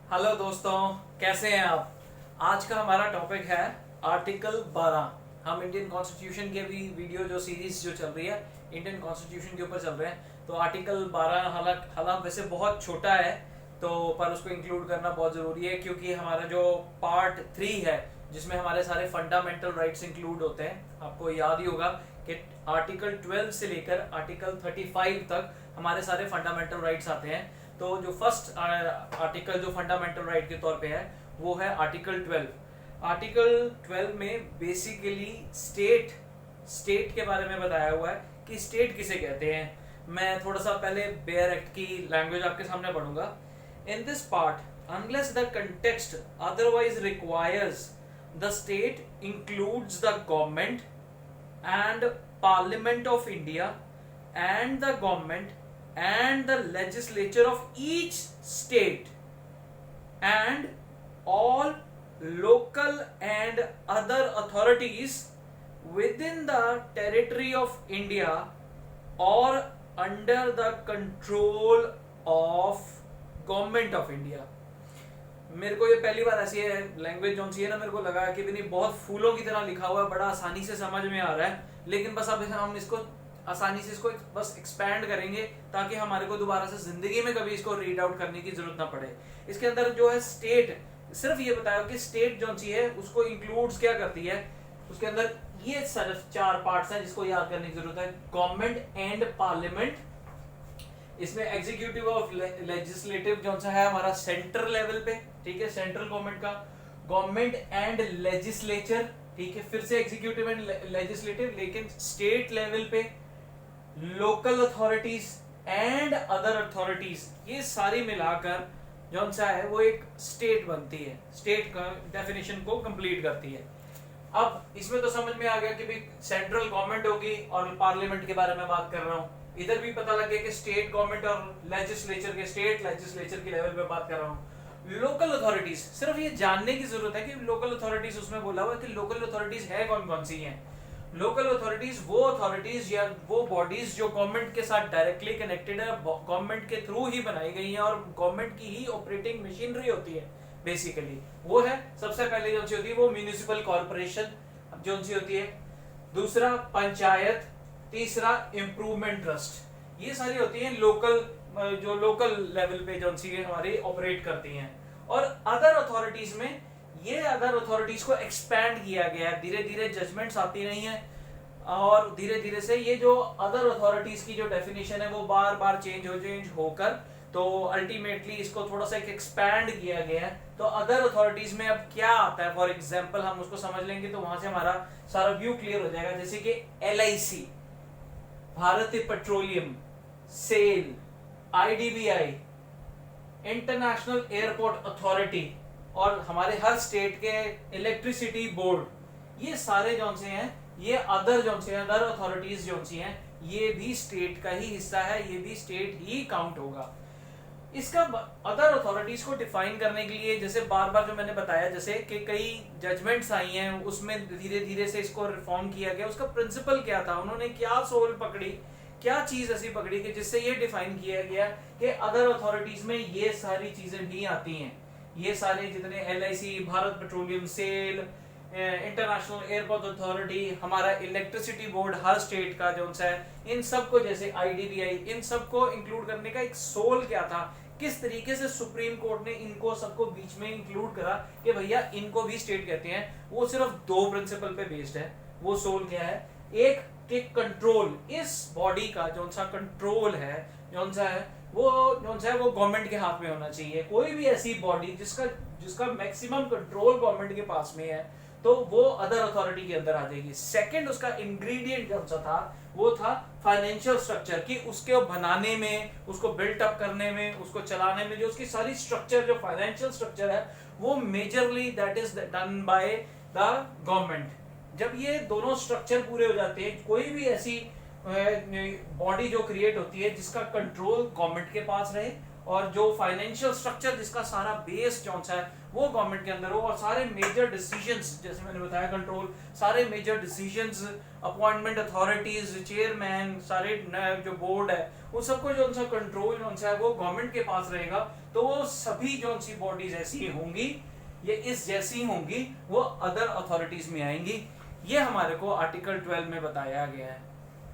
Hello दोस्तों, कैसे हैं आप। आज का हमारा टॉपिक है आर्टिकल 12। हम इंडियन कॉन्स्टिट्यूशन के भी वीडियो जो सीरीज जो चल रही है इंडियन कॉन्स्टिट्यूशन के ऊपर चल रहे हैं। तो आर्टिकल 12 हालांकि वैसे बहुत छोटा है, तो पर उसको इंक्लूड करना बहुत ज़रूरी है क्योंकि हमारा जो पार्ट 3 है जिसमें हमारे सारे फंडामेंटल राइट्स इंक्लूड होते हैं। आपको याद ही होगा कि आर्टिकल 12 से लेकर आर्टिकल 35 तक हमारे सारे फंडामेंटल राइट्स आते हैं। तो जो फर्स्ट आर्टिकल जो फंडामेंटल राइट के तौर पे है वो है आर्टिकल 12। आर्टिकल 12 में बेसिकली स्टेट के बारे में बताया हुआ है कि स्टेट किसे कहते हैं। मैं थोड़ा सा पहले बेयर एक्ट की लैंग्वेज आपके सामने पढ़ूंगा। In this part unless the context otherwise requires the state includes the government and Parliament of India and the government and the legislature of each state and all local and other authorities within the territory of India or under the control of government of India। मेरे को ये पहली बार ऐसी है language जो सी है ना, मेरे को लगा कि भी नहीं बहुत फूलों की तरह लिखा हुआ है, बड़ा आसानी से समझ में आ रहा है। लेकिन बस अब हम इसको आसानी से इसको बस एक्सपैंड करेंगे ताकि हमारे को दोबारा से जिंदगी में कभी इसको रीड आउट करने की जरूरत ना पड़े। इसके अंदर जो है स्टेट, सिर्फ ये बताया कि स्टेट जो सी है उसको इंक्लूड्स क्या करती है। उसके अंदर ये सिर्फ 4 पार्ट्स हैं जिसको याद करने की जरूरत है। गवर्नमेंट एंड पार्लियामेंट, इसमें एग्जीक्यूटिव और लेजिस्लेटिव जो सा है हमारा सेंट्रल लेवल पे, ठीक है, सेंट्रल गवर्नमेंट का। गवर्नमेंट एंड लेजिस्लेचर, ठीक है, फिर से एग्जीक्यूटिव एंड लेजिस्लेटिव, लेकिन स्टेट लेवल पे local authorities and other authorities, ये सारी मिलाकर जो सा है वो एक स्टेट बनती है, स्टेट का डेफिनेशन को कंप्लीट करती है। अब इसमें तो समझ में आ गया कि भाई सेंट्रल गवर्नमेंट होगी और पार्लियामेंट के बारे में बात कर रहा हूँ। इधर भी पता लग गया कि स्टेट गवर्नमेंट और लेजिस्लेचर के, स्टेट लेजिस्लेचर के लेवल पे बात कर रहा हूँ। लोकल अथॉरिटीज, सिर्फ ये जानने की जरूरत है कि लोकल अथॉरिटीज, उसमें बोला हुआ है कि लोकल अथॉरिटीज है कौन कौन सी हैं। लोकल अथॉरिटीज या वो बॉडीज जो गवर्नमेंट के साथ डायरेक्टली कनेक्टेड है, गवर्नमेंट के थ्रू ही बनाई गई हैं और गवर्नमेंट की ही ऑपरेटिंग मशीनरी होती है बेसिकली। वो है सबसे पहले जो सी होती है वो म्यूनिसिपल कॉर्पोरेशन जो सी होती है, दूसरा पंचायत, तीसरा इंप्रूवमेंट ट्रस्ट। ये सारी होती हैं लोकल, जो लोकल लेवल पे जो सी हमारी ऑपरेट करती हैं। और अदर अथॉरिटीज में ये अदर अथॉरिटीज को एक्सपैंड किया गया है, धीरे धीरे जजमेंट्स आती रही हैं और धीरे धीरे से ये जो अदर अथॉरिटीज की जो डेफिनेशन है वो बार बार चेंज होकर तो अल्टीमेटली इसको थोड़ा सा एक एक्सपैंड किया गया है। तो अदर अथॉरिटीज में अब क्या आता है, फॉर एग्जांपल हम उसको समझ लेंगे तो वहां से हमारा सारा व्यू क्लियर हो जाएगा। जैसे कि LIC, Bharatiya petroleum, SAIL, IDBI, international airport authority और हमारे हर स्टेट के इलेक्ट्रिसिटी बोर्ड, ये सारे जो से हैं ये अदर जो से अदर अथॉरिटीज जो सी हैं ये भी स्टेट का ही हिस्सा है, ये भी स्टेट ही काउंट होगा। इसका अदर अथॉरिटीज को डिफाइन करने के लिए जैसे बार बार जो मैंने बताया, जैसे कि कई जजमेंट्स आई हैं उसमें धीरे धीरे से इसको रिफॉर्म किया गया। उसका प्रिंसिपल क्या था, उन्होंने क्या सोल पकड़ी, क्या चीज ऐसी पकड़ी कि जिससे ये डिफाइन किया गया कि अदर अथॉरिटीज में ये सारी चीजें भी आती हैं। ये सारे जितने LIC, Bharat petroleum, SAIL, international airport authority, हमारा इलेक्ट्रिसिटी बोर्ड हर स्टेट का जो है, इन सबको जैसे IDBI, इन सबको इंक्लूड करने का एक सोल क्या था, किस तरीके से सुप्रीम कोर्ट ने इनको सबको बीच में इंक्लूड करा कि भैया इनको भी स्टेट कहते हैं। वो सिर्फ 2 प्रिंसिपल पे बेस्ड है। वो सोल क्या है, एक कि कंट्रोल, इस बॉडी का जो सा कंट्रोल है जो सा है वो गवर्नमेंट के हाथ में होना चाहिए। कोई भी ऐसी बॉडी जिसका मैक्सिमम कंट्रोल गवर्नमेंट के पास में है तो वो अदर अथॉरिटी के अंदर आ जाएगी। सेकंड उसका इंग्रेडिएंट जो सा था वो था फाइनेंशियल स्ट्रक्चर, कि उसके बनाने में, उसको बिल्ट अप करने में, उसको चलाने में जो उसकी सारी स्ट्रक्चर, जो फाइनेंशियल स्ट्रक्चर है वो majorly that is done by the government. जब ये दोनों स्ट्रक्चर पूरे हो जाते हैं, कोई भी ऐसी बॉडी जो क्रिएट होती है जिसका कंट्रोल गवर्नमेंट के पास रहे और जो फाइनेंशियल स्ट्रक्चर जिसका सारा बेस जो है वो गवर्नमेंट के अंदर हो, और सारे मेजर डिसीजंस, जैसे मैंने बताया कंट्रोल, सारे major decisions, appointment authorities, chairman, सारे जो बोर्ड है उन सबको जो उनका कंट्रोल जो है वो गवर्नमेंट के पास रहेगा। तो वो सभी जो सी बॉडीज ऐसी होंगी, ये इस जैसी होंगी, वो अदर अथॉरिटीज में आएंगी। ये हमारे को आर्टिकल 12 में बताया गया है।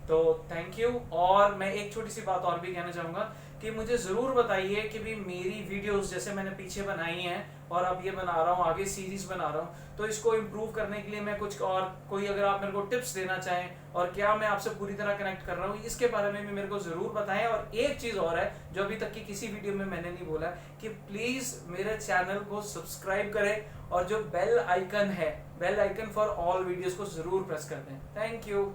तो थैंक यू। और मैं एक छोटी सी बात और भी कहना चाहूंगा कि मुझे जरूर बताइए कि भी मेरी वीडियोस जैसे मैंने पीछे बनाई हैं और अब ये बना रहा हूँ, आगे सीरीज बना रहा हूँ, तो इसको इम्प्रूव करने के लिए मैं कुछ और कोई अगर आप मेरे को टिप्स देना चाहें और क्या मैं आपसे पूरी तरह कनेक्ट कर रहा हूँ, इसके बारे में भी मेरे को जरूर बताएं। और एक चीज और है जो अभी तक की किसी वीडियो में मैंने नहीं बोला, कि प्लीज मेरे चैनल को सब्सक्राइब करें और जो बेल आइकन है, bell icon for all videos को जरूर प्रेस कर दें। Thank you.